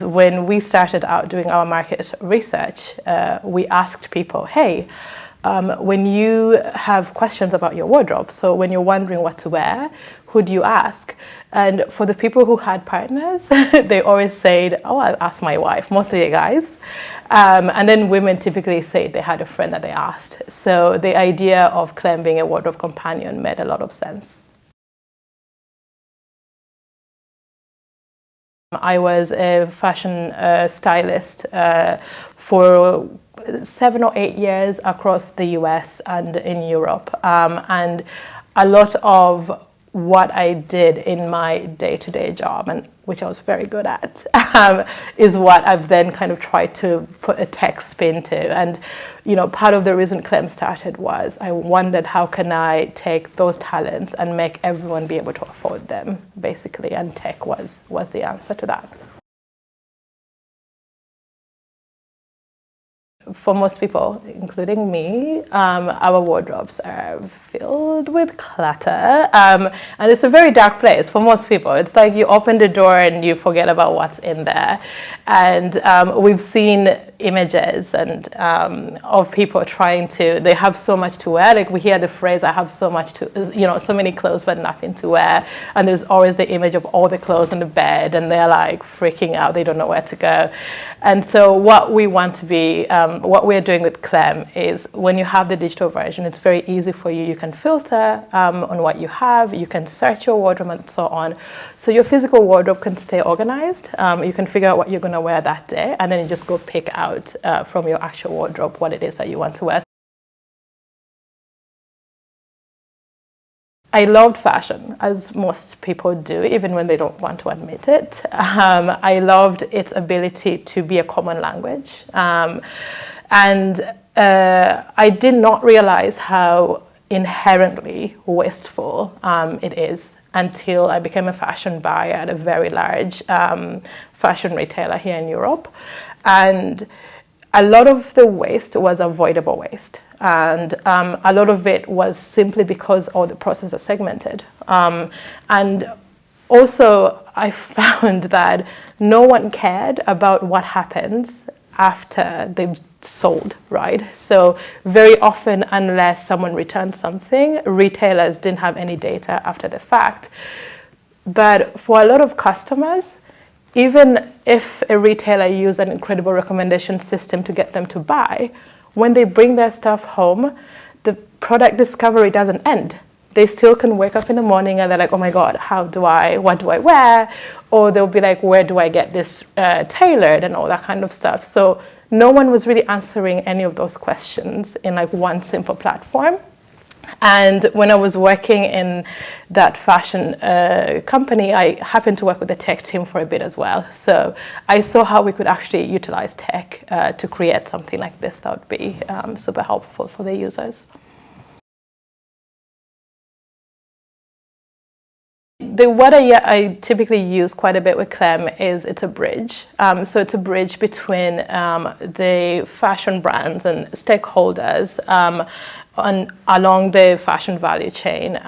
When we started out doing our market research, we asked people, hey, when you have questions about your wardrobe, so when you're wondering what to wear, who do you ask? And for the people who had partners, they always said, oh, I'll ask my wife, mostly guys. And then women typically say they had a friend that they asked. So the idea of Klëm being a wardrobe companion made a lot of sense. I was a fashion stylist for 7 or 8 years across the US and in Europe. And a lot of what I did in my day-to-day job, and which I was very good at, is what I've then kind of tried to put a tech spin to. And, you know, part of the reason Klëm started was I wondered how can I take those talents and make everyone be able to afford them, basically, and tech was the answer to that. For most people, including me, our wardrobes are filled with clutter. And it's a very dark place for most people. It's like you open the door and you forget about what's in there. And we've seen images and of people trying to, they have so much to wear. Like we hear the phrase, I have so much to, you know, so many clothes but nothing to wear. And there's always the image of all the clothes in the bed and they're like freaking out. They don't know where to go. And so what we want to be, what we're doing with Klëm is when you have the digital version, it's very easy for you. You can filter on what you have, you can search your wardrobe and so on. So your physical wardrobe can stay organized. You can figure out what you're going to wear that day, and then you just go pick out from your actual wardrobe what it is that you want to wear. I loved fashion, as most people do, even when they don't want to admit it. I loved its ability to be a common language. And I did not realize how inherently wasteful it is until I became a fashion buyer at a very large fashion retailer here in Europe. And a lot of the waste was avoidable waste. And a lot of it was simply because all the processes are segmented. And also, I found that no one cared about what happens after they've sold, right? So very often, unless someone returned something, retailers didn't have any data after the fact. But for a lot of customers, even if a retailer used an incredible recommendation system to get them to buy, when they bring their stuff home, the product discovery doesn't end. They still can wake up in the morning and they're like, oh my God, what do I wear? Or they'll be like, where do I get this tailored and all that kind of stuff. So no one was really answering any of those questions in like one simple platform. And when I was working in that fashion company, I happened to work with the tech team for a bit as well. So I saw how we could actually utilize tech to create something like this that would be super helpful for the users. The word I typically use quite a bit with Klëm is it's a bridge. So it's a bridge between the fashion brands and stakeholders along the fashion value chain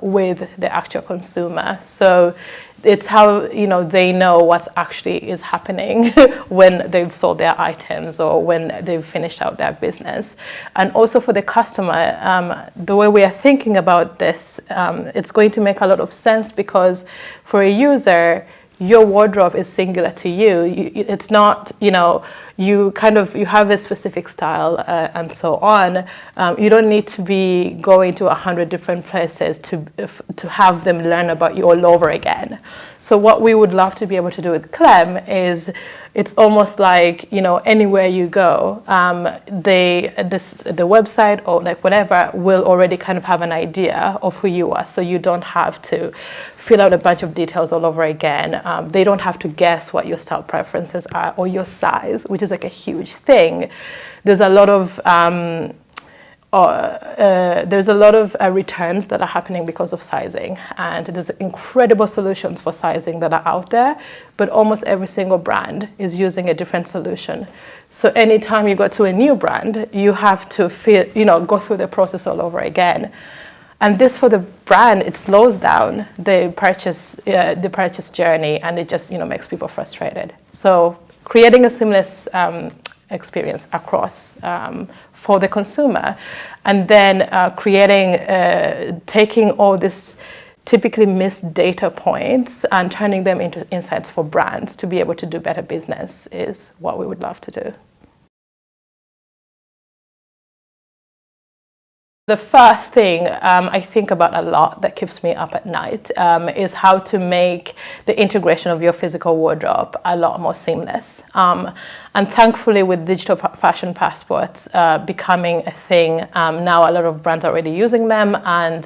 with the actual consumer. So it's how, you know, they know what actually is happening when they've sold their items or when they've finished out their business. And also for the customer, the way we are thinking about this, it's going to make a lot of sense because for a user, your wardrobe is singular to you. It's not, you know, you have a specific style and so on. You don't need to be going to 100 different places to have them learn about you all over again. So what we would love to be able to do with Klëm is it's almost like, you know, anywhere you go, the website or like whatever will already kind of have an idea of who you are. So you don't have to fill out a bunch of details all over again. They don't have to guess what your style preferences are or your size, which is like a huge thing. There's a lot of returns that are happening because of sizing, and there's incredible solutions for sizing that are out there, but almost every single brand is using a different solution. So anytime you go to a new brand, you have to go through the process all over again. And this, for the brand, it slows down the purchase journey, and it just makes people frustrated. So creating a seamless experience across for the consumer, and then taking all this typically missed data points and turning them into insights for brands to be able to do better business is what we would love to do. The first thing I think about a lot that keeps me up at night is how to make the integration of your physical wardrobe a lot more seamless. And thankfully, with digital fashion passports becoming a thing, now a lot of brands are already using them, and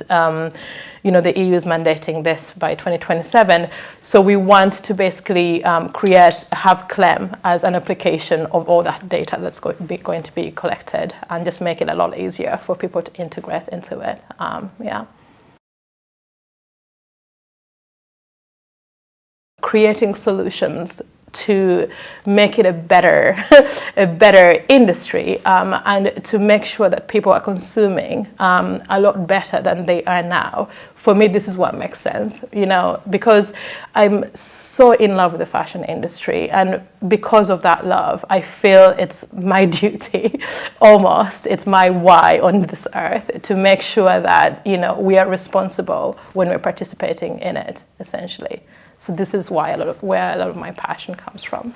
the EU is mandating this by 2027. So we want to basically have Klëm as an application of all that data that's going to be collected, and just make it a lot easier for people to integrate into it. Creating solutions to make it a better industry, and to make sure that people are consuming a lot better than they are now. For me, this is what makes sense, because I'm so in love with the fashion industry, and because of that love, I feel it's my duty, almost, it's my why on this earth, to make sure that we are responsible when we're participating in it, essentially. So this is where a lot of my passion comes from.